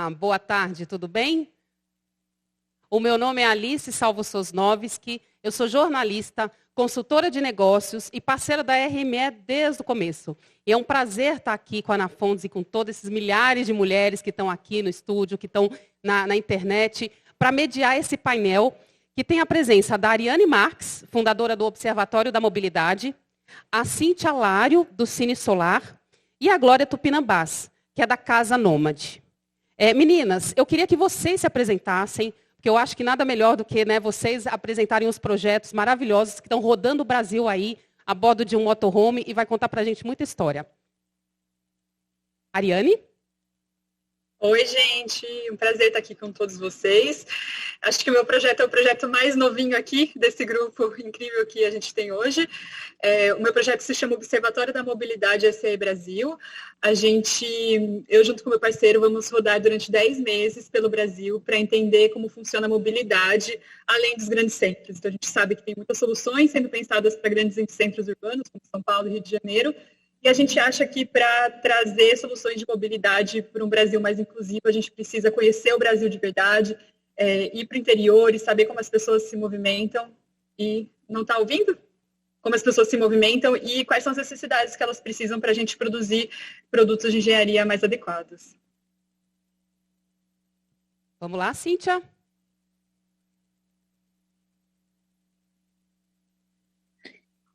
Olá, boa tarde, tudo bem? O meu nome é Alice Salvo Sosnovski, eu sou jornalista, consultora de negócios e parceira da RME desde o começo. E é um prazer estar aqui com a Ana Fontes e com todos esses milhares de mulheres que estão aqui no estúdio, que estão na internet, para mediar esse painel, que tem a presença da Ariane Marques, fundadora do Observatório da Mobilidade, a Cíntia Lário, do Cine Solar, e a Glória Tupinambás, que é da Casa Nômade. Meninas, eu queria que vocês se apresentassem, porque eu acho que nada melhor do que vocês apresentarem os projetos maravilhosos que estão rodando o Brasil aí, a bordo de um motorhome, e vai contar para a gente muita história. Ariane? Oi, gente. Um prazer estar aqui com todos vocês. Acho que o meu projeto é o projeto mais novinho aqui, desse grupo incrível que a gente tem hoje. O meu projeto se chama Observatório da Mobilidade SE Brasil. Eu junto com meu parceiro, vamos rodar durante 10 meses pelo Brasil para entender como funciona a mobilidade, além dos grandes centros. Então, a gente sabe que tem muitas soluções sendo pensadas para grandes centros urbanos, como São Paulo e Rio de Janeiro, e a gente acha que para trazer soluções de mobilidade para um Brasil mais inclusivo, a gente precisa conhecer o Brasil de verdade, ir para o interior e saber como as pessoas se movimentam. E não está ouvindo? Como as pessoas se movimentam e quais são as necessidades que elas precisam para a gente produzir produtos de engenharia mais adequados. Vamos lá, Cíntia?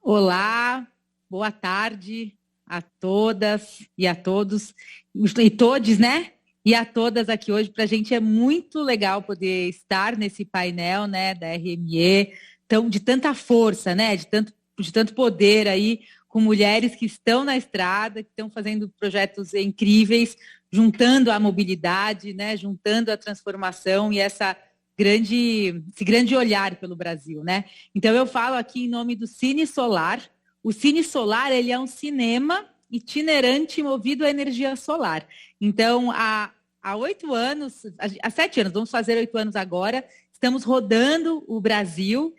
Olá, boa tarde a todas e a todos, e todes, né? E a todas aqui hoje. Para a gente é muito legal poder estar nesse painel, né, da RME, de tanta força, né, de tanto poder aí, com mulheres que estão na estrada, que estão fazendo projetos incríveis, juntando a mobilidade, né, juntando a transformação e esse grande olhar pelo Brasil, né? Então eu falo aqui em nome do Cine Solar. O Cine Solar, ele é um cinema itinerante movido à energia solar. Então, há 7 anos, vamos fazer 8 anos agora, estamos rodando o Brasil,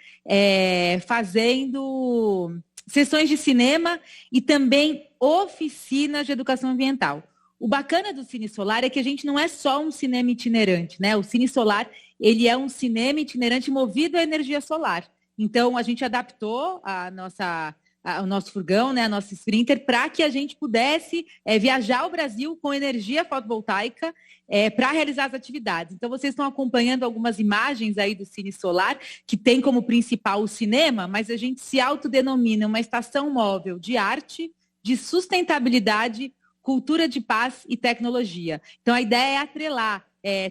fazendo sessões de cinema e também oficinas de educação ambiental. O bacana do Cine Solar é que a gente não é só um cinema itinerante, né? O Cine Solar, ele é um cinema itinerante movido à energia solar. Então, a gente adaptou o nosso furgão, né, a nossa Sprinter, para que a gente pudesse viajar o Brasil com energia fotovoltaica para realizar as atividades. Então, vocês estão acompanhando algumas imagens aí do Cine Solar, que tem como principal o cinema, mas a gente se autodenomina uma estação móvel de arte, de sustentabilidade, cultura de paz e tecnologia. Então, a ideia é atrelar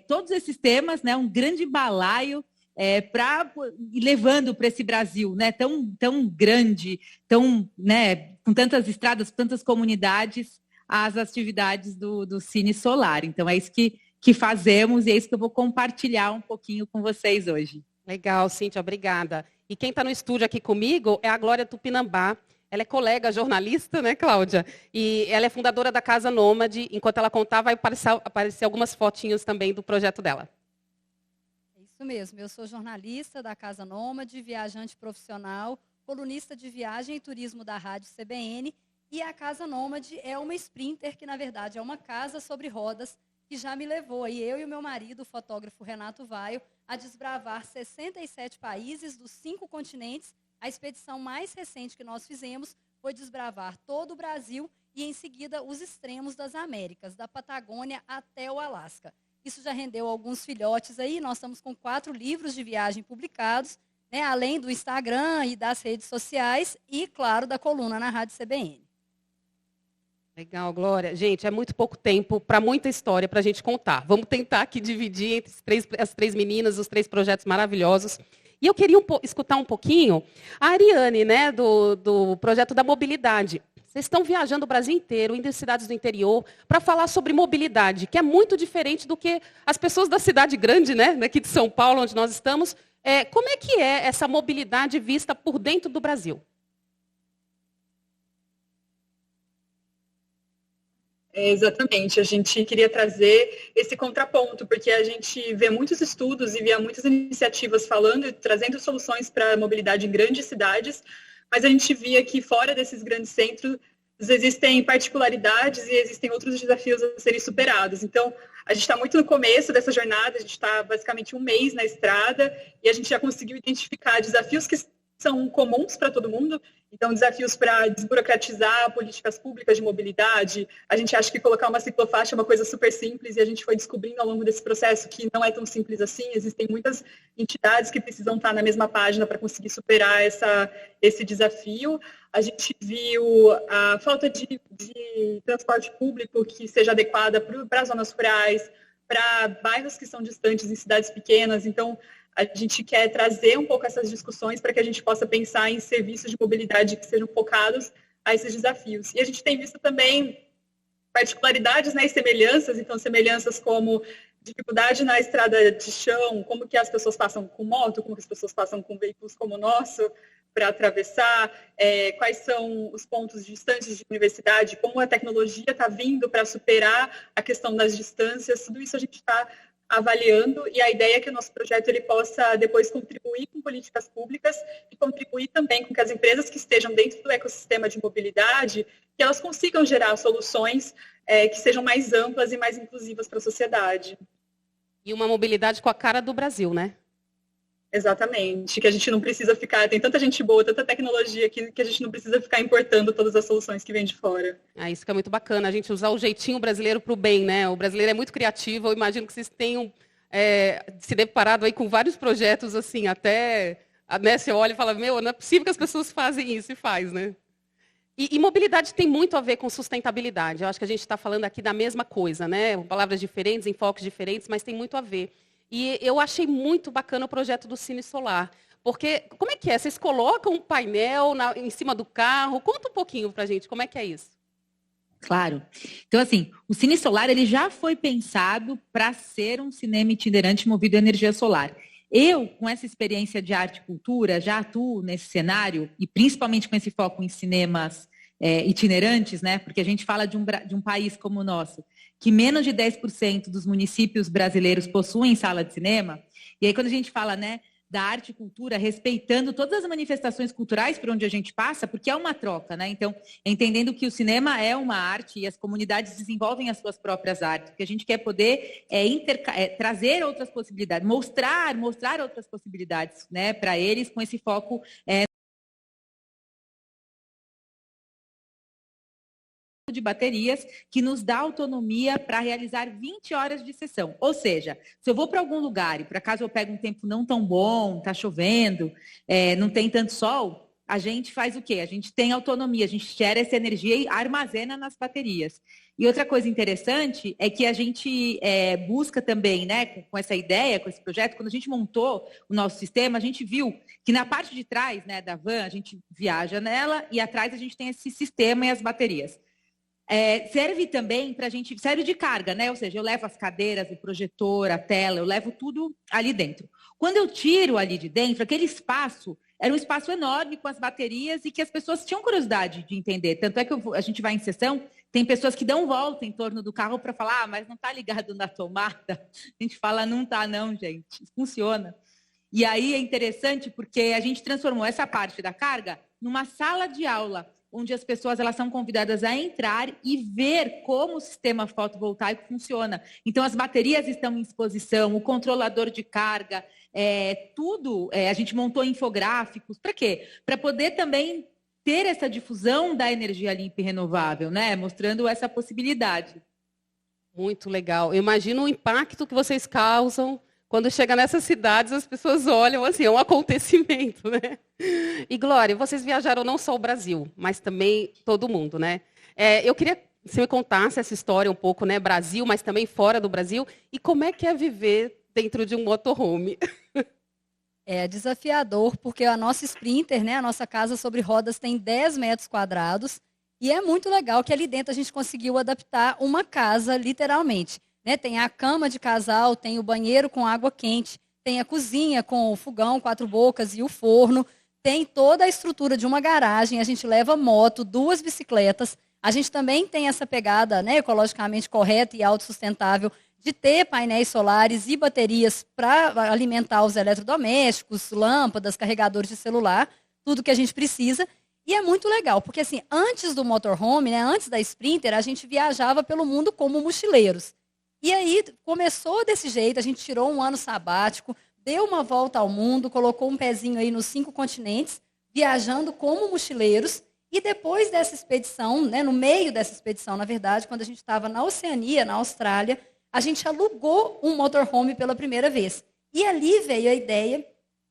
todos esses temas, né, um grande balaio, levando para esse Brasil, né, tão grande, né, com tantas estradas, com tantas comunidades, as atividades do Cine Solar. Então, é isso que fazemos e é isso que eu vou compartilhar um pouquinho com vocês hoje. Legal, Cíntia, obrigada. E quem está no estúdio aqui comigo é a Glória Tupinambá. Ela é colega jornalista, né, Cláudia? E ela é fundadora da Casa Nômade. Enquanto ela contar, vai aparecer algumas fotinhos também do projeto dela. Isso mesmo, eu sou jornalista da Casa Nômade, viajante profissional, colunista de viagem e turismo da Rádio CBN, e a Casa Nômade é uma Sprinter, que na verdade é uma casa sobre rodas, que já me levou, aí, eu e o meu marido, o fotógrafo Renato Vaio, a desbravar 67 países dos 5 continentes. A expedição mais recente que nós fizemos foi desbravar todo o Brasil e, em seguida, os extremos das Américas, da Patagônia até o Alasca. Isso já rendeu alguns filhotes aí, nós estamos com 4 livros de viagem publicados, né, além do Instagram e das redes sociais e, claro, da coluna na Rádio CBN. Legal, Glória. Gente, é muito pouco tempo para muita história para a gente contar. Vamos tentar aqui dividir entre as 3 meninas, os 3 projetos maravilhosos. E eu queria escutar um pouquinho a Ariane, né, do projeto da mobilidade. Vocês estão viajando o Brasil inteiro, indo em cidades do interior, para falar sobre mobilidade, que é muito diferente do que as pessoas da cidade grande, né, daqui de São Paulo, onde nós estamos. Como é que é essa mobilidade vista por dentro do Brasil? Exatamente, a gente queria trazer esse contraponto, porque a gente vê muitos estudos e vê muitas iniciativas falando e trazendo soluções para a mobilidade em grandes cidades, mas a gente via que fora desses grandes centros existem particularidades e existem outros desafios a serem superados. Então, a gente está muito no começo dessa jornada, a gente está basicamente 1 mês na estrada e a gente já conseguiu identificar desafios que são comuns para todo mundo. Então, desafios para desburocratizar políticas públicas de mobilidade. A gente acha que colocar uma ciclofaixa é uma coisa super simples e a gente foi descobrindo ao longo desse processo que não é tão simples assim. Existem muitas entidades que precisam estar na mesma página para conseguir superar esse desafio. A gente viu a falta de transporte público que seja adequada para as zonas rurais, para bairros que são distantes em cidades pequenas. Então, a gente quer trazer um pouco essas discussões para que a gente possa pensar em serviços de mobilidade que sejam focados a esses desafios. E a gente tem visto também particularidades, né, e semelhanças, então semelhanças como dificuldade na estrada de chão, como que as pessoas passam com moto, como que as pessoas passam com veículos como o nosso para atravessar, quais são os pontos distantes de universidade, como a tecnologia está vindo para superar a questão das distâncias, tudo isso a gente está avaliando, e a ideia é que o nosso projeto ele possa depois contribuir com políticas públicas e contribuir também com que as empresas que estejam dentro do ecossistema de mobilidade, que elas consigam gerar soluções que sejam mais amplas e mais inclusivas para a sociedade. E uma mobilidade com a cara do Brasil, né? Exatamente, que a gente não precisa ficar, tem tanta gente boa, tanta tecnologia que a gente não precisa ficar importando todas as soluções que vêm de fora. Isso que é muito bacana, a gente usar o jeitinho brasileiro para o bem, né? O brasileiro é muito criativo, eu imagino que vocês tenham se deparado aí com vários projetos, assim, até, né, você olha e fala, não é possível que as pessoas fazem isso, e faz, né? E mobilidade tem muito a ver com sustentabilidade, eu acho que a gente está falando aqui da mesma coisa, né? Palavras diferentes, enfoques diferentes, mas tem muito a ver. E eu achei muito bacana o projeto do Cine Solar. Porque, como é que é? Vocês colocam um painel em cima do carro? Conta um pouquinho para a gente, como é que é isso? Claro. Então, assim, o Cine Solar ele já foi pensado para ser um cinema itinerante movido a energia solar. Eu, com essa experiência de arte e cultura, já atuo nesse cenário, e principalmente com esse foco em cinemas itinerantes, né? Porque a gente fala de um país como o nosso, que menos de 10% dos municípios brasileiros possuem sala de cinema. E aí, quando a gente fala, né, da arte e cultura, respeitando todas as manifestações culturais por onde a gente passa, porque é uma troca, né? Então, entendendo que o cinema é uma arte e as comunidades desenvolvem as suas próprias artes, porque a gente quer poder trazer outras possibilidades, mostrar outras possibilidades, né, para eles, com esse foco de baterias, que nos dá autonomia para realizar 20 horas de sessão. Ou seja, se eu vou para algum lugar e por acaso eu pego um tempo não tão bom, está chovendo, não tem tanto sol, a gente faz o quê? A gente tem autonomia, a gente gera essa energia e armazena nas baterias. E outra coisa interessante é que a gente busca também, né, com essa ideia, com esse projeto, quando a gente montou o nosso sistema, a gente viu que na parte de trás, né, da van, a gente viaja nela e atrás a gente tem esse sistema e as baterias. Serve também para a gente, serve de carga, né? Ou seja, eu levo as cadeiras, o projetor, a tela, eu levo tudo ali dentro. Quando eu tiro ali de dentro, aquele espaço era um espaço enorme com as baterias e que as pessoas tinham curiosidade de entender. Tanto é que a gente vai em sessão, tem pessoas que dão volta em torno do carro para falar, mas não está ligado na tomada. A gente fala, não está não, gente, funciona. E aí é interessante porque a gente transformou essa parte da carga numa sala de aula, onde as pessoas elas são convidadas a entrar e ver como o sistema fotovoltaico funciona. Então, as baterias estão em exposição, o controlador de carga, tudo, a gente montou infográficos. Para quê? Para poder também ter essa difusão da energia limpa e renovável, né? Mostrando essa possibilidade. Muito legal. Eu imagino o impacto que vocês causam quando chega nessas cidades, as pessoas olham assim, é um acontecimento, né? E, Glória, vocês viajaram não só o Brasil, mas também todo mundo, né? Eu queria que você me contasse essa história um pouco, né? Brasil, mas também fora do Brasil. E como é que é viver dentro de um motorhome? É desafiador, porque a nossa Sprinter, né, a nossa casa sobre rodas, tem 10 metros quadrados. E é muito legal que ali dentro a gente conseguiu adaptar uma casa, literalmente. Né? Tem a cama de casal, tem o banheiro com água quente, tem a cozinha com o fogão, 4 bocas e o forno, tem toda a estrutura de uma garagem, a gente leva moto, 2 bicicletas, a gente também tem essa pegada, né, ecologicamente correta e autossustentável de ter painéis solares e baterias para alimentar os eletrodomésticos, lâmpadas, carregadores de celular, tudo que a gente precisa. E é muito legal, porque assim, antes do motorhome, né, antes da Sprinter, a gente viajava pelo mundo como mochileiros. E aí começou desse jeito, a gente tirou um ano sabático, deu uma volta ao mundo, colocou um pezinho aí nos 5 continentes, viajando como mochileiros. E depois dessa expedição, né, no meio dessa expedição, na verdade, quando a gente estava na Oceania, na Austrália, a gente alugou um motorhome pela primeira vez. E ali veio a ideia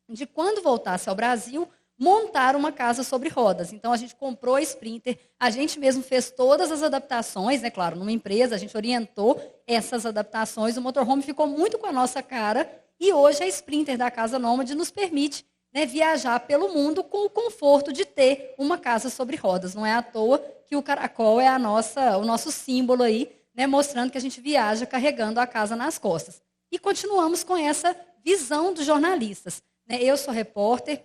de, quando voltasse ao Brasil, montar uma casa sobre rodas. Então, a gente comprou a Sprinter, a gente mesmo fez todas as adaptações, né, claro, numa empresa, a gente orientou essas adaptações, o motorhome ficou muito com a nossa cara, e hoje a Sprinter da Casa Nômade nos permite, né, viajar pelo mundo com o conforto de ter uma casa sobre rodas. Não é à toa que o caracol é o nosso símbolo aí, né, mostrando que a gente viaja carregando a casa nas costas. E continuamos com essa visão dos jornalistas. Né? Eu sou repórter,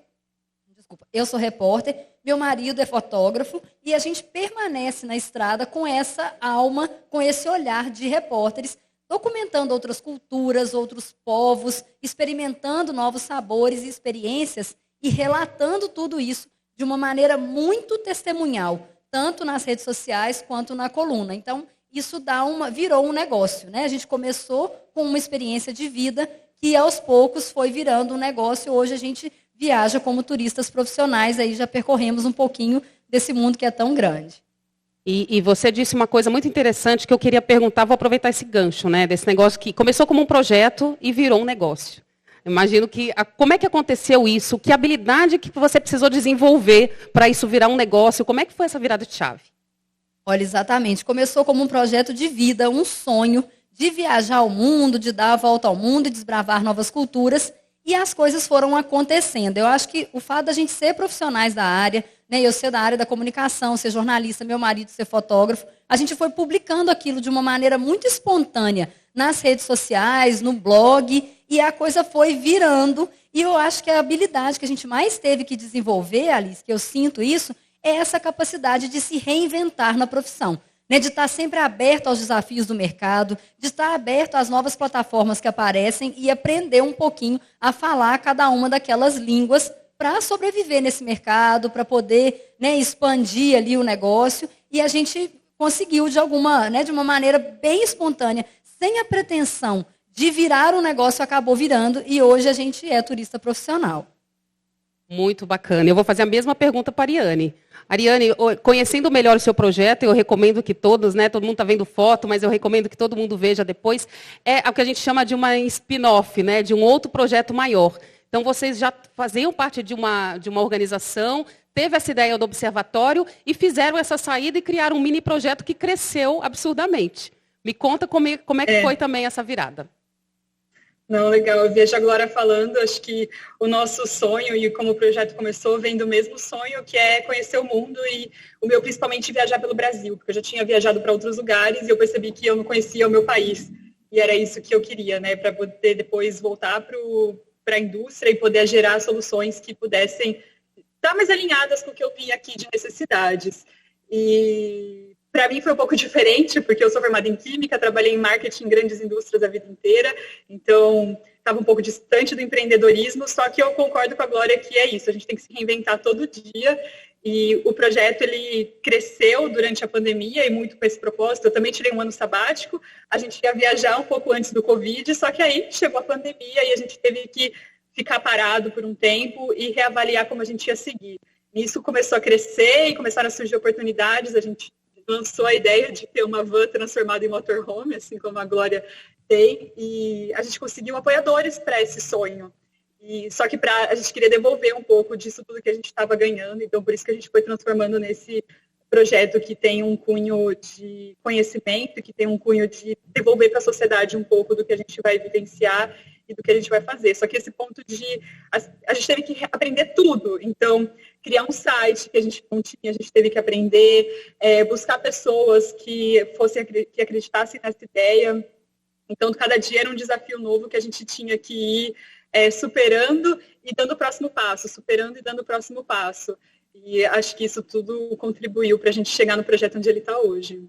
meu marido é fotógrafo, e a gente permanece na estrada com essa alma, com esse olhar de repórteres, documentando outras culturas, outros povos, experimentando novos sabores e experiências e relatando tudo isso de uma maneira muito testemunhal, tanto nas redes sociais quanto na coluna. Então, isso virou um negócio, né? A gente começou com uma experiência de vida que, aos poucos, foi virando um negócio. Hoje a gente viaja como turistas profissionais, aí já percorremos um pouquinho desse mundo que é tão grande. E você disse uma coisa muito interessante que eu queria perguntar, vou aproveitar esse gancho, né, desse negócio que começou como um projeto e virou um negócio. Imagino como é que aconteceu isso? Que habilidade que você precisou desenvolver para isso virar um negócio? Como é que foi essa virada de chave? Olha, exatamente. Começou como um projeto de vida, um sonho de viajar ao mundo, de dar a volta ao mundo e desbravar novas culturas. E as coisas foram acontecendo. Eu acho que o fato da gente ser profissionais da área, né, eu ser da área da comunicação, ser jornalista, meu marido ser fotógrafo, a gente foi publicando aquilo de uma maneira muito espontânea nas redes sociais, no blog, e a coisa foi virando. E eu acho que a habilidade que a gente mais teve que desenvolver, Alice, que eu sinto isso, é essa capacidade de se reinventar na profissão. Né, de estar sempre aberto aos desafios do mercado, de estar aberto às novas plataformas que aparecem e aprender um pouquinho a falar cada uma daquelas línguas para sobreviver nesse mercado, para poder, né, expandir ali o negócio. E a gente conseguiu, de uma maneira bem espontânea, sem a pretensão de virar um negócio, acabou virando, e hoje a gente é turista profissional. Muito bacana. Eu vou fazer a mesma pergunta para a Ariane. Ariane, conhecendo melhor o seu projeto, eu recomendo que todos, né, todo mundo está vendo foto, mas eu recomendo que todo mundo veja depois, é o que a gente chama de uma spin-off, né, de um outro projeto maior. Então, vocês já faziam parte de uma organização, teve essa ideia do observatório e fizeram essa saída e criaram um mini projeto que cresceu absurdamente. Me conta como é que foi também essa virada. Não, legal. Eu vejo a Glória falando, acho que o nosso sonho e como o projeto começou vem do mesmo sonho, que é conhecer o mundo e o meu principalmente viajar pelo Brasil, porque eu já tinha viajado para outros lugares e eu percebi que eu não conhecia o meu país. E era isso que eu queria, né, para poder depois voltar para a indústria e poder gerar soluções que pudessem estar mais alinhadas com o que eu vi aqui de necessidades. E para mim foi um pouco diferente, porque eu sou formada em Química, trabalhei em marketing em grandes indústrias a vida inteira, então estava um pouco distante do empreendedorismo, só que eu concordo com a Glória que é isso, a gente tem que se reinventar todo dia, e o projeto ele cresceu durante a pandemia e muito com esse propósito. Eu também tirei um ano sabático, a gente ia viajar um pouco antes do Covid, só que aí chegou a pandemia e a gente teve que ficar parado por um tempo e reavaliar como a gente ia seguir. Isso começou a crescer e começaram a surgir oportunidades, a gente lançou a ideia de ter uma van transformada em motorhome, assim como a Glória tem, e a gente conseguiu apoiadores para esse sonho. Só que a gente queria devolver um pouco disso tudo que a gente estava ganhando, então por isso que a gente foi transformando nesse projeto que tem um cunho de conhecimento, que tem um cunho de devolver para a sociedade um pouco do que a gente vai vivenciar e do que a gente vai fazer. Só que esse ponto a gente teve que aprender tudo. Então, criar um site que a gente não tinha, a gente teve que aprender, buscar pessoas que acreditassem nessa ideia. Então, cada dia era um desafio novo que a gente tinha que ir superando e dando o próximo passo, superando e dando o próximo passo. E acho que isso tudo contribuiu para a gente chegar no projeto onde ele está hoje.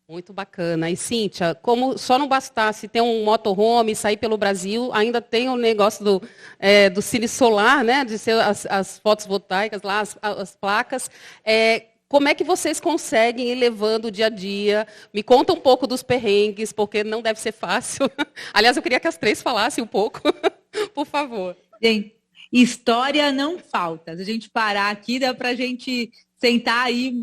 Muito bacana. E, Cíntia, como só não bastasse ter um motorhome, sair pelo Brasil, ainda tem o negócio do Cine Solar, né, de ser as fotovoltaicas lá, as placas. Como é que vocês conseguem ir levando o dia a dia? Me conta um pouco dos perrengues, porque não deve ser fácil. Aliás, eu queria que as três falassem um pouco, por favor. Gente, história não falta. Se a gente parar aqui, dá para a gente sentar aí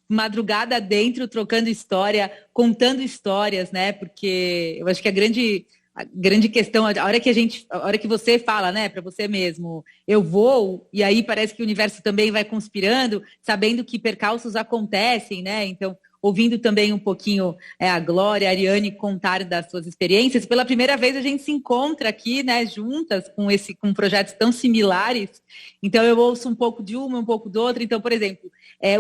madrugada dentro, trocando história, contando histórias, né? Porque eu acho que a grande questão, a hora que você fala, né, para você mesmo, eu vou, e aí parece que o universo também vai conspirando, sabendo que percalços acontecem, né? Então, ouvindo também um pouquinho a Glória, a Ariane contar das suas experiências, pela primeira vez a gente se encontra aqui, né, juntas com projetos tão similares. Então eu ouço um pouco de uma, um pouco do outro. Então, por exemplo,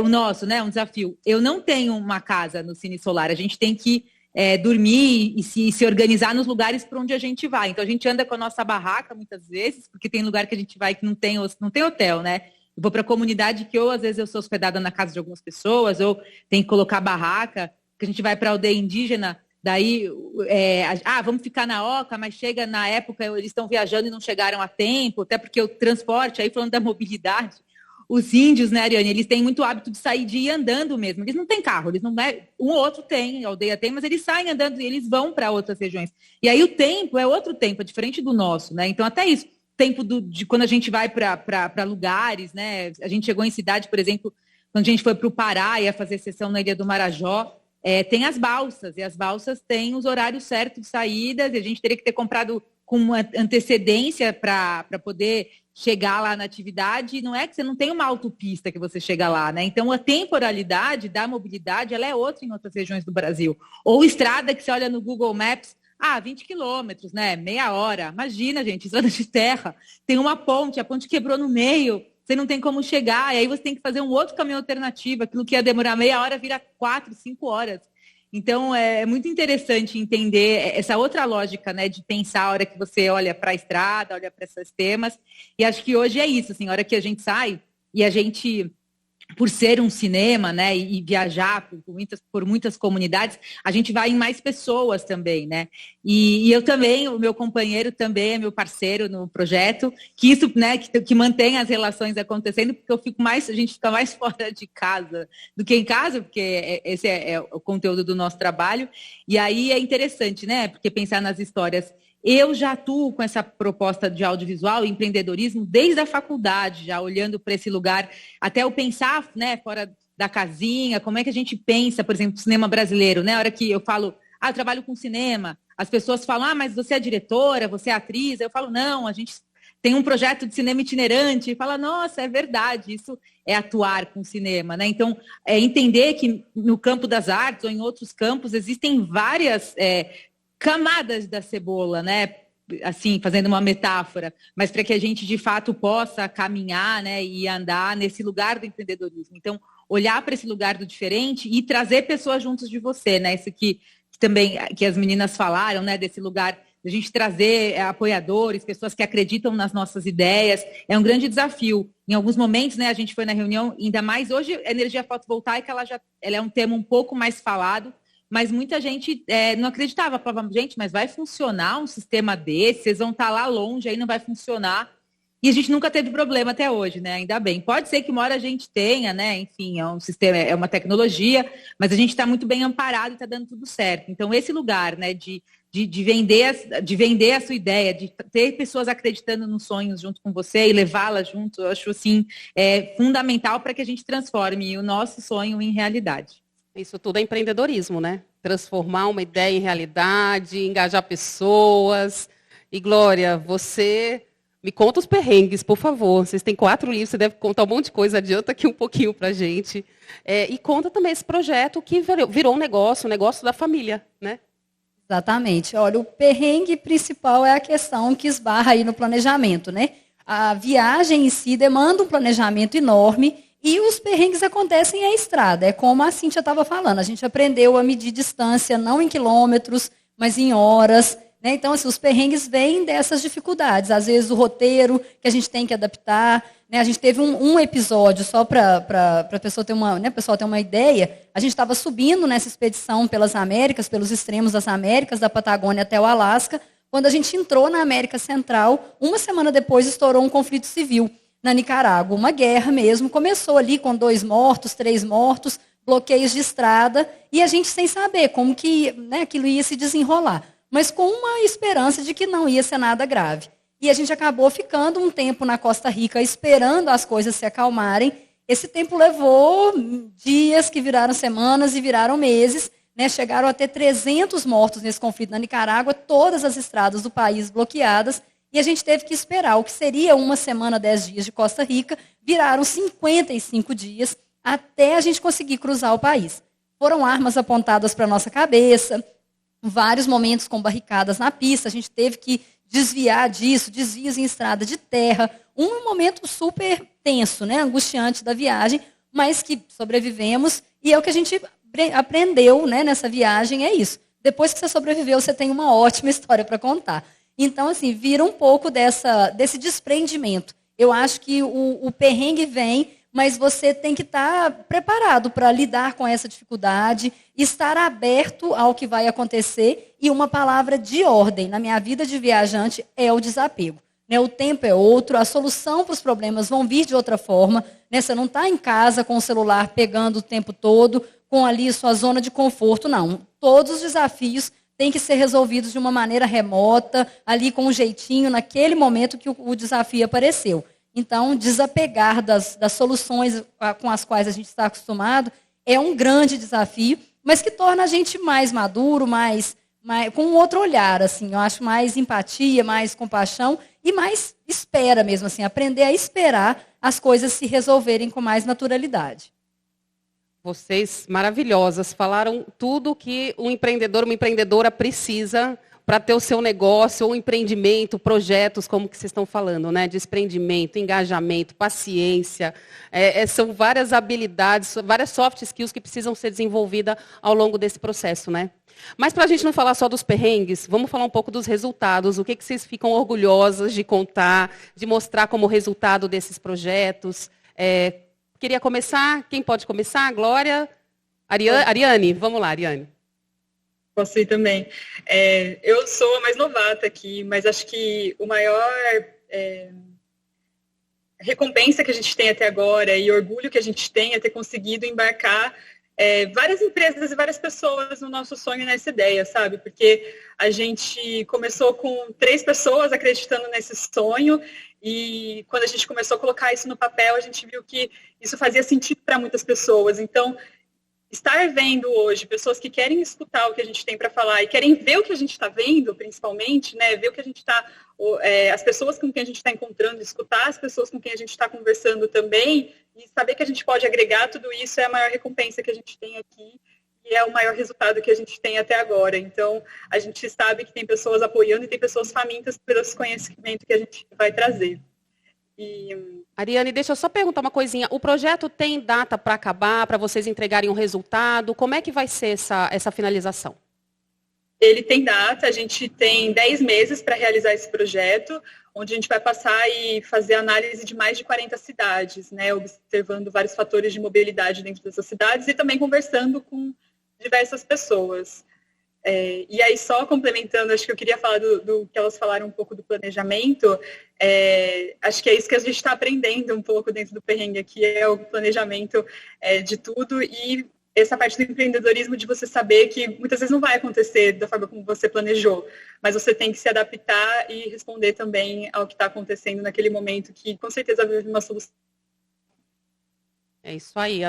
o nosso, né, um desafio. Eu não tenho uma casa no Cine Solar, a gente tem que dormir e se organizar nos lugares para onde a gente vai. Então a gente anda com a nossa barraca muitas vezes, porque tem lugar que a gente vai que não tem hotel, né? Eu vou para a comunidade que ou às vezes eu sou hospedada na casa de algumas pessoas, ou tem que colocar barraca, que a gente vai para a aldeia indígena, daí, vamos ficar na Oca, mas chega na época, eles estão viajando e não chegaram a tempo, até porque o transporte, aí falando da mobilidade, os índios, né, Ariane, eles têm muito hábito de sair, de ir andando mesmo, eles não têm carro, eles não, um ou outro tem, a aldeia tem, mas eles saem andando e eles vão para outras regiões. E aí o tempo é outro tempo, é diferente do nosso, né, então até isso, tempo de quando a gente vai para lugares, né? A gente chegou em cidade, por exemplo, quando a gente foi para o Pará e ia fazer sessão na Ilha do Marajó, tem as balsas, e as balsas têm os horários certos de saídas, e a gente teria que ter comprado com uma antecedência para poder chegar lá na atividade. Não é que você não tem uma autopista que você chega lá, né? Então, a temporalidade da mobilidade, ela é outra em outras regiões do Brasil. Ou estrada que você olha no Google Maps, 20 quilômetros, né? Meia hora. Imagina, gente, estrada de terra. Tem uma ponte, a ponte quebrou no meio, você não tem como chegar, e aí você tem que fazer um outro caminho alternativo. Aquilo que ia demorar meia hora vira 4, 5 horas. Então, é muito interessante entender essa outra lógica, né? De pensar a hora que você olha para a estrada, olha para esses temas. E acho que hoje é isso, assim, a hora que a gente sai e a gente, por ser um cinema, né, e viajar por muitas comunidades, a gente vai em mais pessoas também, né? E eu também, o meu companheiro também é meu parceiro no projeto, que isso, né, que mantém as relações acontecendo, porque a gente fica mais fora de casa do que em casa, porque esse é o conteúdo do nosso trabalho. E aí é interessante, né? Porque pensar nas histórias. Eu já atuo com essa proposta de audiovisual e empreendedorismo desde a faculdade, já olhando para esse lugar, até eu pensar, né, fora da casinha, como é que a gente pensa, por exemplo, cinema brasileiro, né? A hora que eu falo, eu trabalho com cinema, as pessoas falam, mas você é diretora, você é atriz, eu falo, não, a gente tem um projeto de cinema itinerante, e fala, nossa, é verdade, isso é atuar com cinema, né? Então, entender que no campo das artes ou em outros campos existem várias camadas da cebola, né? Assim, fazendo uma metáfora, mas para que a gente de fato possa caminhar, né, e andar nesse lugar do empreendedorismo. Então, olhar para esse lugar do diferente e trazer pessoas juntos de você, né? Isso que também que as meninas falaram, né, desse lugar a gente trazer apoiadores, pessoas que acreditam nas nossas ideias, é um grande desafio. Em alguns momentos, né, a gente foi na reunião, ainda mais hoje, a energia fotovoltaica, ela é um tema um pouco mais falado, mas muita gente não acreditava, falava, gente, mas vai funcionar um sistema desse? Vocês vão estar lá longe, aí não vai funcionar. E a gente nunca teve problema até hoje, né? Ainda bem. Pode ser que uma hora a gente tenha, né? Enfim, é um sistema, é uma tecnologia, mas a gente está muito bem amparado e está dando tudo certo. Então, esse lugar, né, de vender a sua ideia, de ter pessoas acreditando nos sonhos junto com você e levá-las junto, eu acho, assim, fundamental para que a gente transforme o nosso sonho em realidade. Isso tudo é empreendedorismo, né? Transformar uma ideia em realidade, engajar pessoas. E, Glória, você me conta os perrengues, por favor. Vocês têm 4 livros, você deve contar um monte de coisa. Adianta aqui um pouquinho para a gente. E conta também esse projeto que virou um negócio da família, né? Exatamente. Olha, o perrengue principal é a questão que esbarra aí no planejamento, né? A viagem em si demanda um planejamento enorme. E os perrengues acontecem à estrada, é como a Cíntia estava falando, a gente aprendeu a medir distância não em quilômetros, mas em horas, né? Então, assim, os perrengues vêm dessas dificuldades. Às vezes, o roteiro que a gente tem que adaptar, né? A gente teve um episódio, só para a pessoa ter uma ideia, a gente estava subindo nessa expedição pelas Américas, pelos extremos das Américas, da Patagônia até o Alasca. Quando a gente entrou na América Central, uma semana depois estourou um conflito civil na Nicarágua, uma guerra mesmo. Começou ali com 2 mortos, 3 mortos, bloqueios de estrada, e a gente sem saber como que, né, aquilo ia se desenrolar, mas com uma esperança de que não ia ser nada grave. E a gente acabou ficando um tempo na Costa Rica esperando as coisas se acalmarem. Esse tempo levou dias que viraram semanas e viraram meses, né? Chegaram a ter 300 mortos nesse conflito na Nicarágua, todas as estradas do país bloqueadas, e a gente teve que esperar. O que seria uma semana, 10 dias de Costa Rica, viraram 55 dias até a gente conseguir cruzar o país. Foram armas apontadas para a nossa cabeça, vários momentos com barricadas na pista, a gente teve que desviar disso, desvios em estrada de terra, um momento super tenso, né, angustiante da viagem, mas que sobrevivemos, e é o que a gente aprendeu, né, nessa viagem, é isso. Depois que você sobreviveu, você tem uma ótima história para contar. Então, assim, vira um pouco desse desprendimento. Eu acho que o perrengue vem, mas você tem que estar preparado para lidar com essa dificuldade, estar aberto ao que vai acontecer, e uma palavra de ordem na minha vida de viajante é o desapego. Né? O tempo é outro, a solução para os problemas vão vir de outra forma. Né? Você não está em casa com o celular pegando o tempo todo, com ali sua zona de conforto, não. Todos os desafios têm que ser resolvidos de uma maneira remota, ali com um jeitinho, naquele momento que o desafio apareceu. Então, desapegar das soluções com as quais a gente está acostumado é um grande desafio, mas que torna a gente mais maduro, com um outro olhar, assim, eu acho mais empatia, mais compaixão e mais espera mesmo, assim, aprender a esperar as coisas se resolverem com mais naturalidade. Vocês maravilhosas, falaram tudo que um empreendedor, uma empreendedora precisa para ter o seu negócio, ou empreendimento, projetos, como que vocês estão falando, né? Desprendimento, engajamento, paciência. São várias habilidades, várias soft skills que precisam ser desenvolvidas ao longo desse processo, né? Mas para a gente não falar só dos perrengues, vamos falar um pouco dos resultados. O que vocês ficam orgulhosas de contar, de mostrar como resultado desses projetos? Queria começar? Quem pode começar? Glória? Ariane? Vamos lá, Ariane. Posso ir também. Eu sou a mais novata aqui, mas acho que o maior recompensa que a gente tem até agora e orgulho que a gente tem é ter conseguido embarcar várias empresas e várias pessoas no nosso sonho, nessa ideia, sabe? Porque a gente começou com 3 pessoas acreditando nesse sonho, e quando a gente começou a colocar isso no papel, a gente viu que isso fazia sentido para muitas pessoas. Então, estar vendo hoje pessoas que querem escutar o que a gente tem para falar e querem ver o que a gente está vendo, principalmente, né? Ver o que a gente está, as pessoas com quem a gente está encontrando, escutar as pessoas com quem a gente está conversando também, e saber que a gente pode agregar tudo isso é a maior recompensa que a gente tem aqui e é o maior resultado que a gente tem até agora. Então, a gente sabe que tem pessoas apoiando e tem pessoas famintas pelo conhecimento que a gente vai trazer. Ariane, deixa eu só perguntar uma coisinha. O projeto tem data para acabar, para vocês entregarem um resultado? Como é que vai ser essa finalização? Ele tem data, a gente tem 10 meses para realizar esse projeto, onde a gente vai passar e fazer análise de mais de 40 cidades, né, observando vários fatores de mobilidade dentro dessas cidades e também conversando com diversas pessoas. E aí, só complementando, acho que eu queria falar do que elas falaram um pouco do planejamento. Acho que é isso que a gente está aprendendo um pouco dentro do perrengue aqui, é o planejamento de tudo, e essa parte do empreendedorismo de você saber que muitas vezes não vai acontecer da forma como você planejou, mas você tem que se adaptar e responder também ao que está acontecendo naquele momento, que com certeza vai vir uma solução. É isso aí,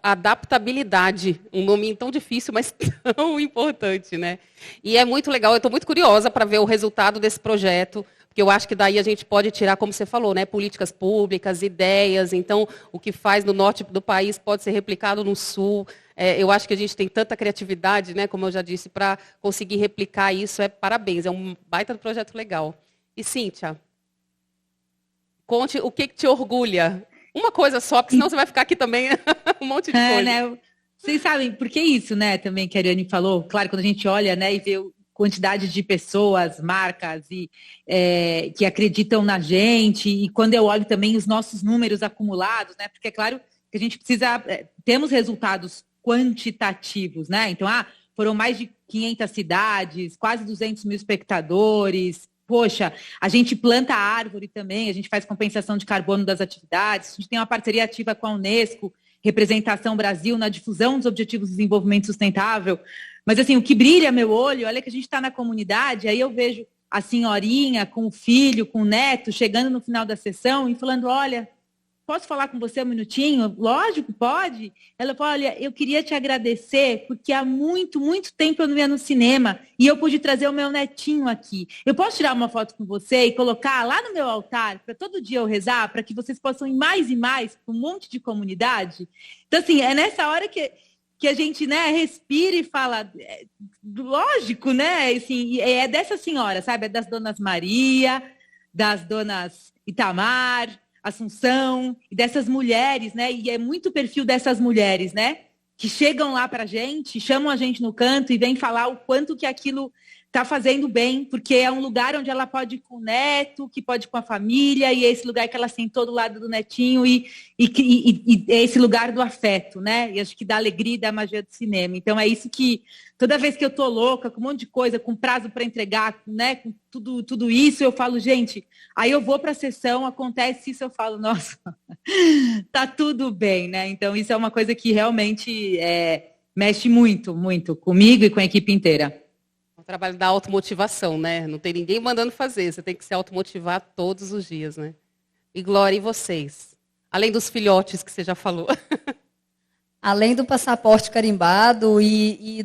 adaptabilidade, um nome tão difícil, mas tão importante, né? E é muito legal, eu estou muito curiosa para ver o resultado desse projeto, porque eu acho que daí a gente pode tirar, como você falou, né, políticas públicas, ideias, então o que faz no norte do país pode ser replicado no sul. Eu acho que a gente tem tanta criatividade, né, como eu já disse, para conseguir replicar isso, parabéns, é um baita projeto legal. E Cíntia, conte o que te orgulha. Uma coisa só, porque senão você vai ficar aqui também um monte de coisa. Né? Vocês sabem, porque isso, né, também que a Ariane falou, claro, quando a gente olha, né, e vê quantidade de pessoas, marcas que acreditam na gente, e quando eu olho também os nossos números acumulados, né? Porque é claro que a gente precisa, temos resultados quantitativos, né? Então, foram mais de 500 cidades, quase 200 mil espectadores. Poxa, a gente planta árvore também, a gente faz compensação de carbono das atividades, a gente tem uma parceria ativa com a Unesco, Representação Brasil na difusão dos Objetivos de Desenvolvimento Sustentável. Mas, assim, o que brilha meu olho, olha que a gente está na comunidade, aí eu vejo a senhorinha com o filho, com o neto, chegando no final da sessão e falando, olha, posso falar com você um minutinho? Lógico, pode. Ela falou, olha, eu queria te agradecer porque há muito, muito tempo eu não ia no cinema e eu pude trazer o meu netinho aqui. Eu posso tirar uma foto com você e colocar lá no meu altar para todo dia eu rezar, para que vocês possam ir mais e mais para um monte de comunidade? Então, assim, é nessa hora que a gente, né, respira e fala, lógico, né? Assim, é dessa senhora, sabe? É das donas Maria, das donas Itamar, Assunção, e dessas mulheres, né? E é muito o perfil dessas mulheres, né? Que chegam lá para a gente, chamam a gente no canto e vêm falar o quanto que aquilo está fazendo bem, porque é um lugar onde ela pode ir com o neto, que pode ir com a família, e é esse lugar que ela sentou do lado do netinho, e é esse lugar do afeto, né? E acho que da alegria e da magia do cinema. Então é isso que, toda vez que eu tô louca, com um monte de coisa, com prazo para entregar, né? Com tudo isso, eu falo, gente, aí eu vou para a sessão, acontece isso, eu falo, nossa, tá tudo bem, né? Então isso é uma coisa que realmente mexe muito, muito comigo e com a equipe inteira. O trabalho da automotivação, né? Não tem ninguém mandando fazer, você tem que se automotivar todos os dias, né? E Glória, e vocês? Além dos filhotes que você já falou. Além do passaporte carimbado e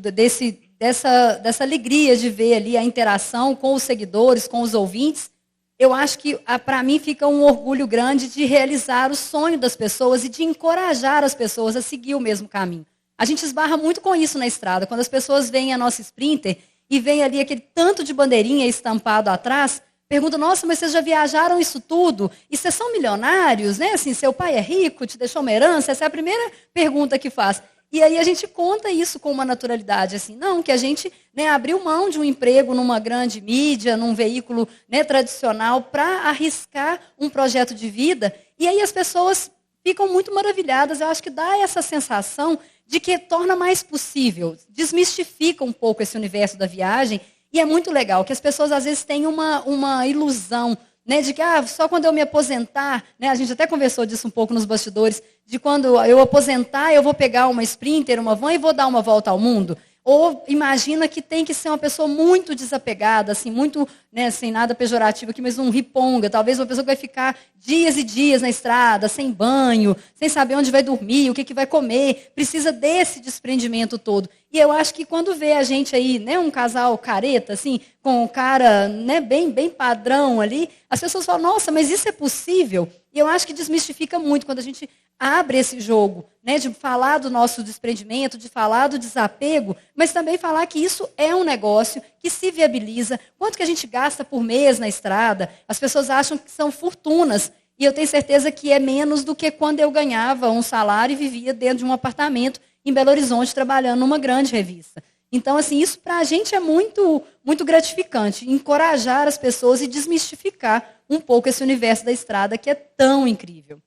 dessa alegria de ver ali a interação com os seguidores, com os ouvintes, eu acho que para mim fica um orgulho grande de realizar o sonho das pessoas e de encorajar as pessoas a seguir o mesmo caminho. A gente esbarra muito com isso na estrada, quando as pessoas veem a nossa Sprinter e vem ali aquele tanto de bandeirinha estampado atrás, pergunta, nossa, mas vocês já viajaram isso tudo? E vocês são milionários, né? Assim, seu pai é rico, te deixou uma herança? Essa é a primeira pergunta que faz. E aí a gente conta isso com uma naturalidade, assim, não, que a gente, né, abriu mão de um emprego numa grande mídia, num veículo, né, tradicional, para arriscar um projeto de vida, e aí as pessoas ficam muito maravilhadas. Eu acho que dá essa sensação de que torna mais possível, desmistifica um pouco esse universo da viagem, e é muito legal, que as pessoas às vezes têm uma ilusão, né, de que só quando eu me aposentar, né, a gente até conversou disso um pouco nos bastidores, de quando eu aposentar, eu vou pegar uma Sprinter, uma van e vou dar uma volta ao mundo. Ou imagina que tem que ser uma pessoa muito desapegada, assim, muito, né, sem nada pejorativo aqui, mas um riponga, talvez uma pessoa que vai ficar dias e dias na estrada, sem banho, sem saber onde vai dormir, o que vai comer, precisa desse desprendimento todo. E eu acho que quando vê a gente aí, né, um casal careta, assim, com um cara, né, bem padrão ali, as pessoas falam, nossa, mas isso é possível? E eu acho que desmistifica muito quando a gente abre esse jogo, né, de falar do nosso desprendimento, de falar do desapego, mas também falar que isso é um negócio que se viabiliza. Quanto que a gente gasta por mês na estrada? As pessoas acham que são fortunas, e eu tenho certeza que é menos do que quando eu ganhava um salário e vivia dentro de um apartamento em Belo Horizonte, trabalhando numa grande revista. Então, assim, isso para a gente é muito, muito gratificante, encorajar as pessoas e desmistificar um pouco esse universo da estrada que é tão incrível.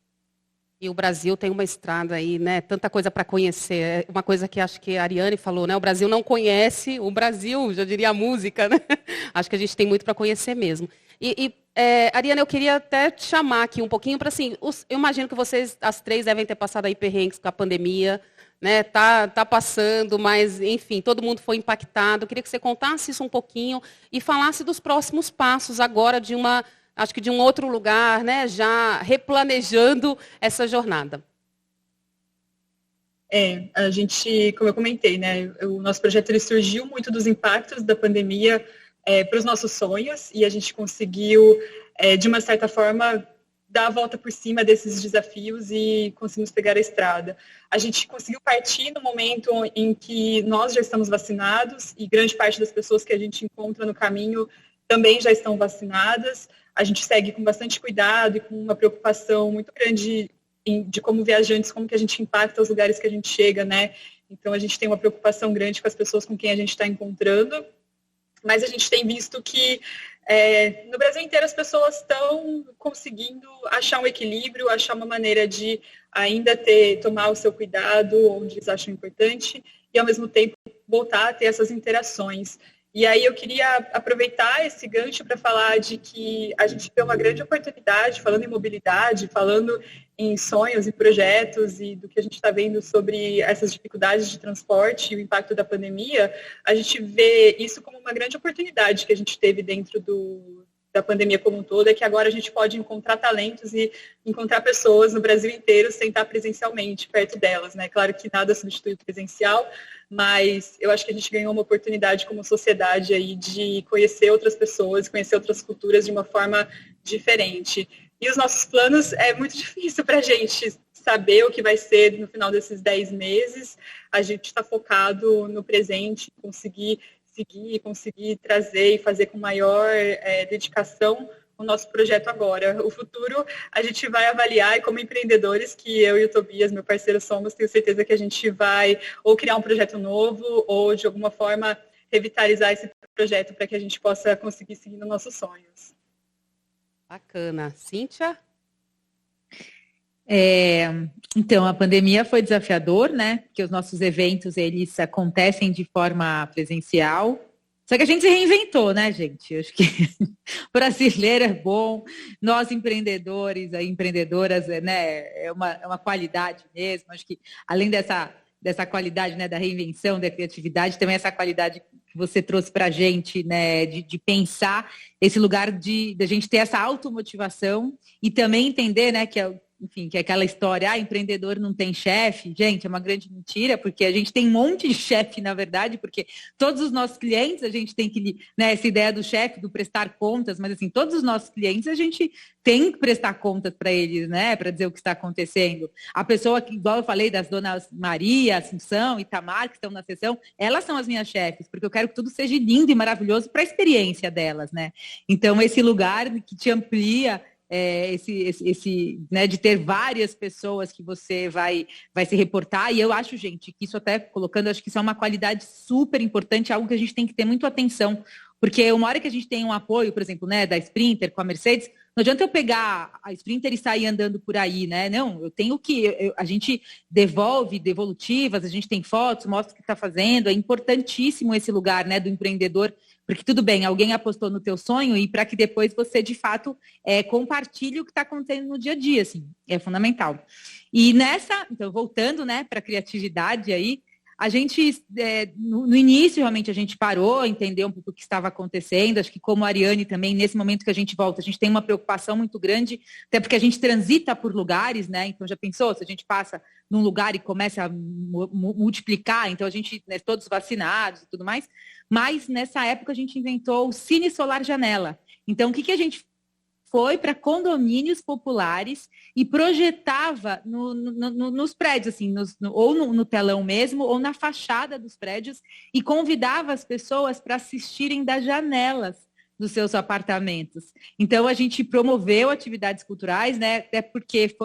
E o Brasil tem uma estrada aí, né? Tanta coisa para conhecer. É uma coisa que acho que a Ariane falou, né? O Brasil não conhece o Brasil, já diria a música, né? Acho que a gente tem muito para conhecer mesmo. Ariane, eu queria até te chamar aqui um pouquinho para, assim, eu imagino que vocês, as três, devem ter passado aí perrengues com a pandemia, né? Tá passando, mas, enfim, todo mundo foi impactado. Eu queria que você contasse isso um pouquinho e falasse dos próximos passos agora acho que de um outro lugar, né, já replanejando essa jornada. A gente, como eu comentei, né, o nosso projeto ele surgiu muito dos impactos da pandemia para os nossos sonhos, e a gente conseguiu, de uma certa forma, dar a volta por cima desses desafios e conseguimos pegar a estrada. A gente conseguiu partir no momento em que nós já estamos vacinados, e grande parte das pessoas que a gente encontra no caminho também já estão vacinadas. A gente segue com bastante cuidado e com uma preocupação muito grande de como viajantes, como que a gente impacta os lugares que a gente chega, né? Então, a gente tem uma preocupação grande com as pessoas com quem a gente está encontrando. mas a gente tem visto que no Brasil inteiro as pessoas estão conseguindo achar um equilíbrio, achar uma maneira de ainda tomar o seu cuidado onde eles acham importante e, ao mesmo tempo, voltar a ter essas interações. E aí eu queria aproveitar esse gancho para falar de que a gente vê uma grande oportunidade, falando em mobilidade, falando em sonhos e projetos e do que a gente está vendo sobre essas dificuldades de transporte e o impacto da pandemia, a gente vê isso como uma grande oportunidade que a gente teve dentro da pandemia como um todo, é que agora a gente pode encontrar talentos e encontrar pessoas no Brasil inteiro sem estar presencialmente perto delas, né? Claro que nada substitui o presencial, mas eu acho que a gente ganhou uma oportunidade como sociedade aí de conhecer outras pessoas, conhecer outras culturas de uma forma diferente. E os nossos planos, é muito difícil para a gente saber o que vai ser no final desses 10 meses. A gente está focado no presente, conseguir trazer e fazer com maior dedicação o nosso projeto agora. O futuro a gente vai avaliar, e como empreendedores, que eu e o Tobias, meu parceiro, somos, tenho certeza que a gente vai ou criar um projeto novo ou, de alguma forma, revitalizar esse projeto para que a gente possa conseguir seguir nos nossos sonhos. Bacana. Cíntia? Então, a pandemia foi desafiador, né? Porque os nossos eventos, eles acontecem de forma presencial. Só que a gente se reinventou, né, gente? Eu acho que brasileiro é bom, nós empreendedores, empreendedoras, né, é uma qualidade mesmo. Acho que além dessa qualidade, né, da reinvenção, da criatividade, também essa qualidade que você trouxe para a gente, né, de pensar esse lugar da gente ter essa automotivação e também entender, né, que é aquela história, empreendedor não tem chefe. Gente, é uma grande mentira, porque a gente tem um monte de chefe, na verdade, porque todos os nossos clientes, a gente tem que, né, essa ideia do chefe, do prestar contas, mas assim, todos os nossos clientes, a gente tem que prestar contas para eles, né, para dizer o que está acontecendo. A pessoa que, igual eu falei, das donas Maria, Assunção, Itamar, que estão na sessão, elas são as minhas chefes, porque eu quero que tudo seja lindo e maravilhoso para a experiência delas, né. Então, esse lugar que te amplia, né, de ter várias pessoas que você vai se reportar, e eu acho, gente, que isso até colocando, acho que isso é uma qualidade super importante, algo que a gente tem que ter muito atenção, porque uma hora que a gente tem um apoio, por exemplo, né, da Sprinter com a Mercedes, não adianta eu pegar a Sprinter e sair andando por aí, né? Não, eu tenho que... a gente devolutivas, a gente tem fotos, mostra o que está fazendo, é importantíssimo esse lugar, né, do empreendedor, porque tudo bem, alguém apostou no teu sonho e para que depois você, de fato, compartilhe o que está acontecendo no dia a dia, assim, é fundamental. E então, voltando, né, para a criatividade aí, a gente, no início, realmente, a gente parou, entendeu um pouco o que estava acontecendo. Acho que como a Ariane também, nesse momento que a gente volta, a gente tem uma preocupação muito grande, até porque a gente transita por lugares, né? Então, já pensou? Se a gente passa num lugar e começa a multiplicar, então a gente, né, todos vacinados e tudo mais, mas nessa época a gente inventou o Cine Solar Janela. Então, o que a gente foi para condomínios populares e projetava nos prédios, assim, ou no telão mesmo, ou na fachada dos prédios, e convidava as pessoas para assistirem das janelas dos seus apartamentos. Então, a gente promoveu atividades culturais, né? Até porque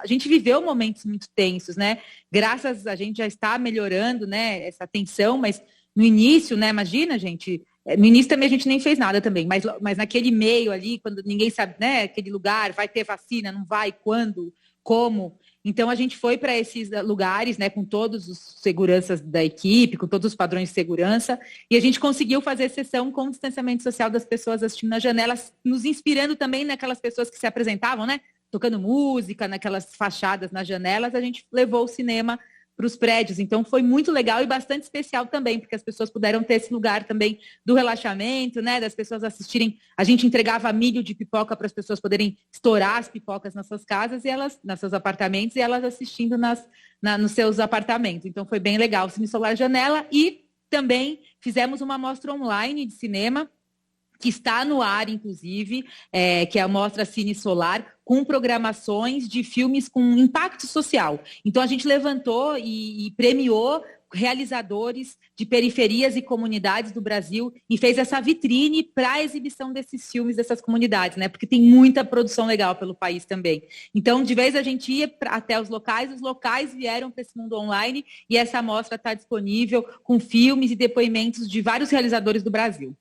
a gente viveu momentos muito tensos, né? Graças a gente já está melhorando, né, essa tensão, mas no início, né, imagina, gente... No início também a gente nem fez nada também, mas naquele meio ali, quando ninguém sabe, né, aquele lugar, vai ter vacina, não vai, quando, como. Então a gente foi para esses lugares, né, com todos os seguranças da equipe, com todos os padrões de segurança, e a gente conseguiu fazer sessão com distanciamento social das pessoas assistindo nas janelas, nos inspirando também naquelas pessoas que se apresentavam, né, tocando música, naquelas fachadas nas janelas, a gente levou o cinema para os prédios. Então, foi muito legal e bastante especial também, porque as pessoas puderam ter esse lugar também do relaxamento, né, das pessoas assistirem. A gente entregava milho de pipoca para as pessoas poderem estourar as pipocas nas suas casas, e elas, nos seus apartamentos, e elas assistindo nos seus apartamentos. Então, foi bem legal. Cine Solar Janela, e também fizemos uma mostra online de cinema, que está no ar, inclusive, que é a Mostra Cine Solar, com programações de filmes com impacto social. Então, a gente levantou e premiou realizadores de periferias e comunidades do Brasil e fez essa vitrine para a exibição desses filmes, dessas comunidades, né? Porque tem muita produção legal pelo país também. Então, de vez a gente ia até os locais vieram para esse mundo online, e essa mostra está disponível com filmes e depoimentos de vários realizadores do Brasil.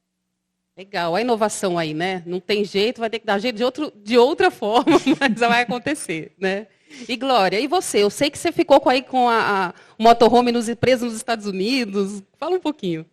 Legal, a inovação aí, né? Não tem jeito, vai ter que dar jeito de outra forma, mas vai acontecer, né? E Glória, e você? Eu sei que você ficou com o motorhome preso nos Estados Unidos. Fala um pouquinho.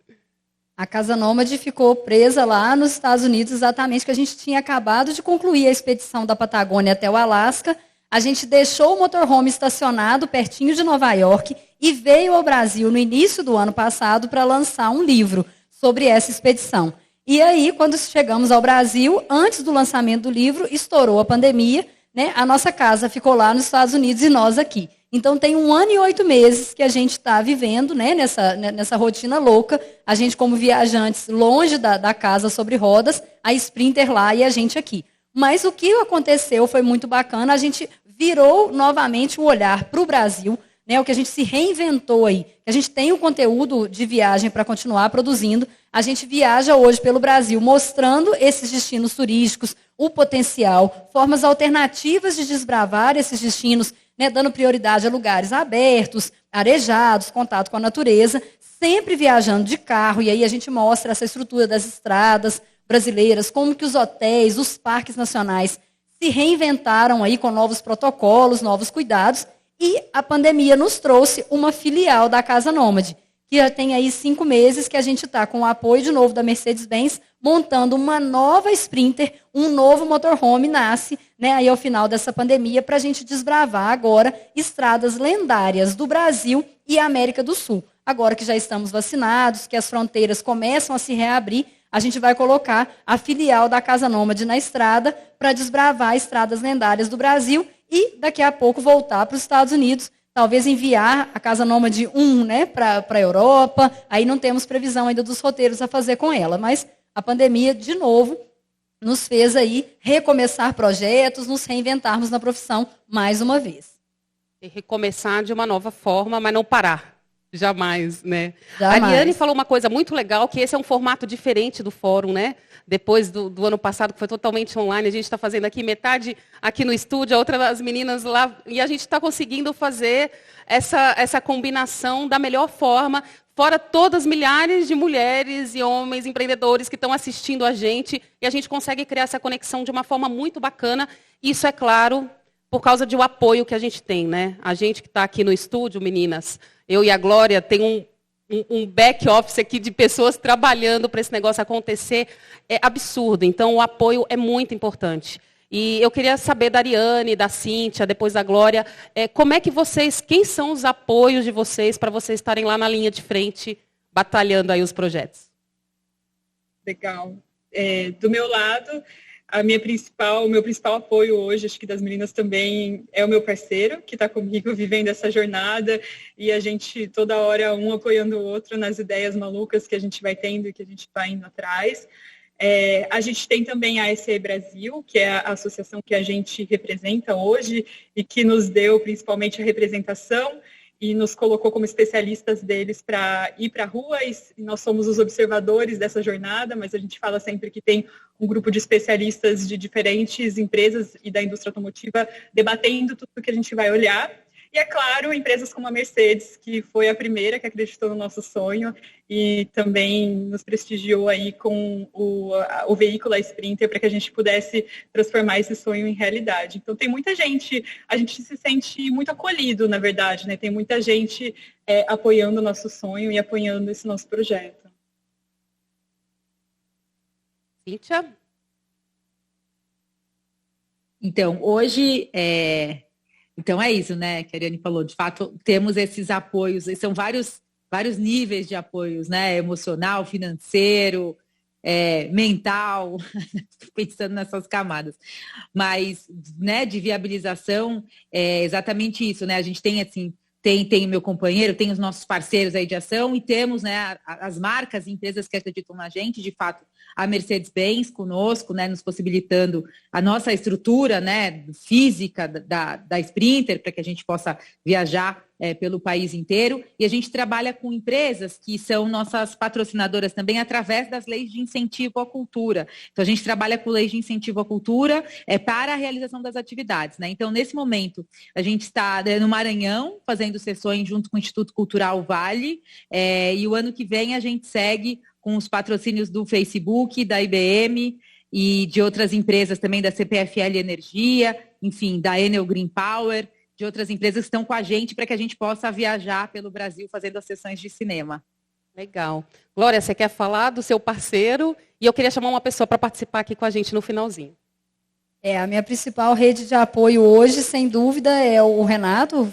A Casa Nômade ficou presa lá nos Estados Unidos, exatamente, que a gente tinha acabado de concluir a expedição da Patagônia até o Alasca. A gente deixou o motorhome estacionado pertinho de Nova York e veio ao Brasil no início do ano passado para lançar um livro sobre essa expedição. E aí, quando chegamos ao Brasil, antes do lançamento do livro, estourou a pandemia, né? A nossa casa ficou lá nos Estados Unidos e nós aqui. Então, tem 1 ano e 8 meses que a gente está vivendo, né, nessa rotina louca. A gente, como viajantes, longe da casa sobre rodas, a Sprinter lá e a gente aqui. Mas o que aconteceu foi muito bacana. A gente virou novamente o olhar para o Brasil, né, o que a gente se reinventou aí. A gente tem o conteúdo de viagem para continuar produzindo. A gente viaja hoje pelo Brasil mostrando esses destinos turísticos, o potencial, formas alternativas de desbravar esses destinos, né, dando prioridade a lugares abertos, arejados, contato com a natureza, sempre viajando de carro. E aí a gente mostra essa estrutura das estradas brasileiras, como que os hotéis, os parques nacionais se reinventaram aí com novos protocolos, novos cuidados. E a pandemia nos trouxe uma filial da Casa Nômade, que já tem aí 5 meses que a gente está com o apoio de novo da Mercedes-Benz, montando uma nova Sprinter, um novo motorhome nasce, né, aí ao final dessa pandemia, para a gente desbravar agora estradas lendárias do Brasil e América do Sul. Agora que já estamos vacinados, que as fronteiras começam a se reabrir, a gente vai colocar a filial da Casa Nômade na estrada para desbravar estradas lendárias do Brasil e daqui a pouco voltar para os Estados Unidos, talvez enviar a Casa Nômade 1, né, para a Europa. Aí não temos previsão ainda dos roteiros a fazer com ela, mas a pandemia, de novo, nos fez aí recomeçar projetos, nos reinventarmos na profissão mais uma vez. E recomeçar de uma nova forma, mas não parar. Jamais, né? Jamais. A Ariane falou uma coisa muito legal, que esse é um formato diferente do fórum, né? Depois do ano passado, que foi totalmente online, a gente está fazendo aqui metade aqui no estúdio, a outra das meninas lá, e a gente está conseguindo fazer essa combinação da melhor forma, fora todas as milhares de mulheres e homens empreendedores que estão assistindo a gente, e a gente consegue criar essa conexão de uma forma muito bacana. Isso, é claro, por causa do apoio que a gente tem, né? A gente que está aqui no estúdio, meninas, eu e a Glória, tem um back-office aqui de pessoas trabalhando para esse negócio acontecer. É absurdo. Então, o apoio é muito importante. E eu queria saber da Ariane, da Cíntia, depois da Glória, como é que quem são os apoios de vocês para vocês estarem lá na linha de frente, batalhando aí os projetos? Legal. Do meu lado, o meu principal apoio hoje, acho que das meninas também, é o meu parceiro, que está comigo vivendo essa jornada, e a gente toda hora um apoiando o outro nas ideias malucas que a gente vai tendo e que a gente vai indo atrás. A gente tem também a SE Brasil, que é a associação que a gente representa hoje e que nos deu principalmente a representação e nos colocou como especialistas deles para ir para a rua, e nós somos os observadores dessa jornada, mas a gente fala sempre que tem um grupo de especialistas de diferentes empresas e da indústria automotiva debatendo tudo que a gente vai olhar. E, é claro, empresas como a Mercedes, que foi a primeira que acreditou no nosso sonho e também nos prestigiou aí com o veículo a Sprinter para que a gente pudesse transformar esse sonho em realidade. Então, tem muita gente, a gente se sente muito acolhido, na verdade, né? Tem muita gente apoiando o nosso sonho e apoiando esse nosso projeto. Cíntia? Então, hoje... Então é isso, né, que a Ariane falou. De fato, temos esses apoios, e são vários níveis de apoios, né? Emocional, financeiro, mental, pensando nessas camadas. Mas, né, de viabilização, é exatamente isso, né? A gente tem, assim, tem o meu companheiro, tem os nossos parceiros aí de ação e temos, né, as marcas e empresas que acreditam na gente, de fato, a Mercedes-Benz conosco, né, nos possibilitando a nossa estrutura, né, física da Sprinter, para que a gente possa viajar pelo país inteiro. E a gente trabalha com empresas que são nossas patrocinadoras também através das leis de incentivo à cultura. Então, a gente trabalha com leis de incentivo à cultura para a realização das atividades, né? Então, nesse momento, a gente está no Maranhão, fazendo sessões junto com o Instituto Cultural Vale, e o ano que vem a gente segue com os patrocínios do Facebook, da IBM e de outras empresas também, da CPFL Energia, enfim, da Enel Green Power, de outras empresas que estão com a gente para que a gente possa viajar pelo Brasil fazendo as sessões de cinema. Legal. Glória, você quer falar do seu parceiro? E eu queria chamar uma pessoa para participar aqui com a gente no finalzinho. A minha principal rede de apoio hoje, sem dúvida, é o Renato,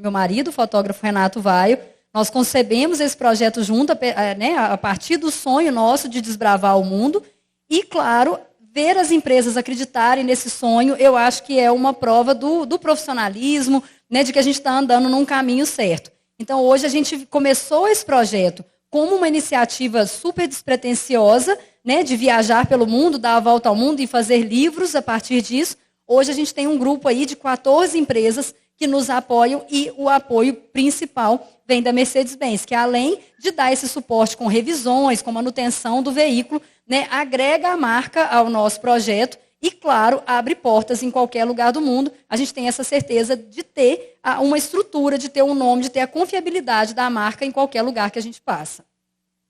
meu marido, o fotógrafo Renato Vaio. Nós concebemos esse projeto junto, né, a partir do sonho nosso de desbravar o mundo. E, claro, ver as empresas acreditarem nesse sonho, eu acho que é uma prova do profissionalismo, né, de que a gente está andando num caminho certo. Então, hoje a gente começou esse projeto como uma iniciativa super despretensiosa, né, de viajar pelo mundo, dar a volta ao mundo e fazer livros a partir disso. Hoje a gente tem um grupo aí de 14 empresas que nos apoiam e o apoio principal vem da Mercedes-Benz, que além de dar esse suporte com revisões, com manutenção do veículo, né, agrega a marca ao nosso projeto e, claro, abre portas em qualquer lugar do mundo. A gente tem essa certeza de ter uma estrutura, de ter um nome, de ter a confiabilidade da marca em qualquer lugar que a gente passa.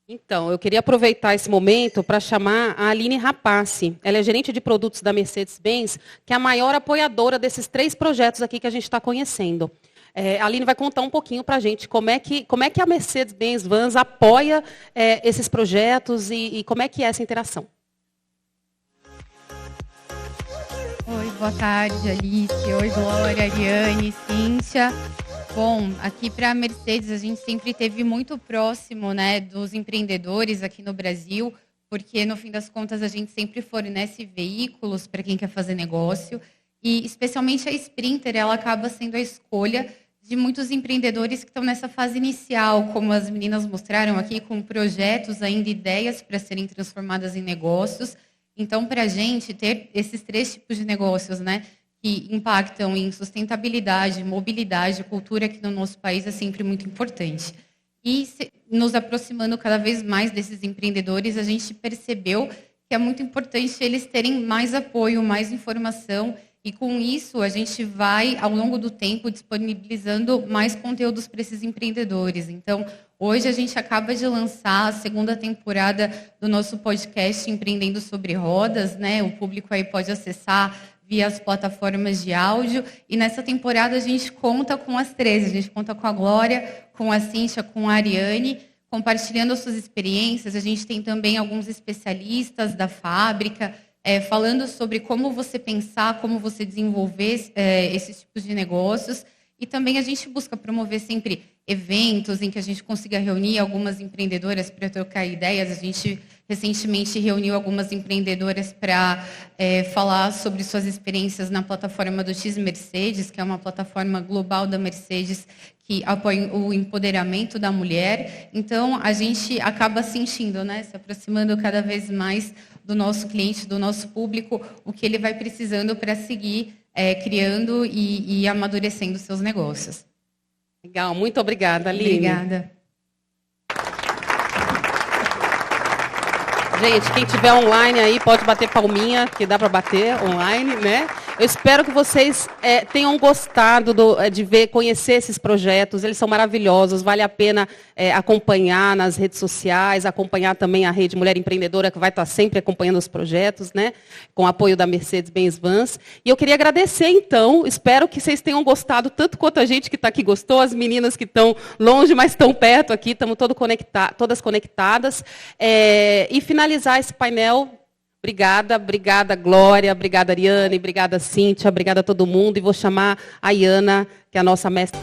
Então, eu queria aproveitar esse momento para chamar a Aline Rapace. Ela é gerente de produtos da Mercedes-Benz, que é a maior apoiadora desses 3 projetos aqui que a gente está conhecendo. A Aline vai contar um pouquinho para a gente como é que a Mercedes-Benz Vans apoia esses projetos e como é que é essa interação. Oi, boa tarde, Alice. Oi, Glória, Ariane, Cíntia. Bom, aqui para a Mercedes a gente sempre esteve muito próximo, né, dos empreendedores aqui no Brasil, porque no fim das contas a gente sempre fornece veículos para quem quer fazer negócio e especialmente a Sprinter, ela acaba sendo a escolha de muitos empreendedores que estão nessa fase inicial, como as meninas mostraram aqui, com projetos ainda, ideias para serem transformadas em negócios. Então, para a gente ter esses 3 tipos de negócios, né, que impactam em sustentabilidade, mobilidade, cultura aqui no nosso país é sempre muito importante. E nos aproximando cada vez mais desses empreendedores, a gente percebeu que é muito importante eles terem mais apoio, mais informação, e com isso a gente vai, ao longo do tempo, disponibilizando mais conteúdos para esses empreendedores. Então, hoje a gente acaba de lançar a 2ª temporada do nosso podcast Empreendendo sobre Rodas, né? O público aí pode acessar via as plataformas de áudio. E nessa temporada a gente conta com as 3. A gente conta com a Glória, com a Cíntia, com a Ariane, compartilhando as suas experiências. A gente tem também alguns especialistas da fábrica, falando sobre como você pensar, como você desenvolver esses tipos de negócios. E também a gente busca promover sempre eventos em que a gente consiga reunir algumas empreendedoras para trocar ideias. A gente recentemente reuniu algumas empreendedoras para falar sobre suas experiências na plataforma do X Mercedes, que é uma plataforma global da Mercedes que apoia o empoderamento da mulher. Então, a gente acaba sentindo, né, se aproximando cada vez mais do nosso cliente, do nosso público, o que ele vai precisando para seguir criando e amadurecendo seus negócios. Legal, muito obrigada, Aline. Obrigada. Gente, quem tiver online aí pode bater palminha, que dá para bater online, né? Eu espero que vocês tenham gostado de conhecer esses projetos. Eles são maravilhosos, vale a pena acompanhar nas redes sociais, acompanhar também a Rede Mulher Empreendedora, que vai estar sempre acompanhando os projetos, né? Com apoio da Mercedes-Benz Vans. E eu queria agradecer, então, espero que vocês tenham gostado, tanto quanto a gente que está aqui gostou, as meninas que estão longe, mas estão perto aqui, estamos todas conectadas. E finalizar esse painel. Obrigada, Glória, obrigada, Ariane, obrigada, Cíntia, obrigada a todo mundo. E vou chamar a Iana, que é a nossa mestra.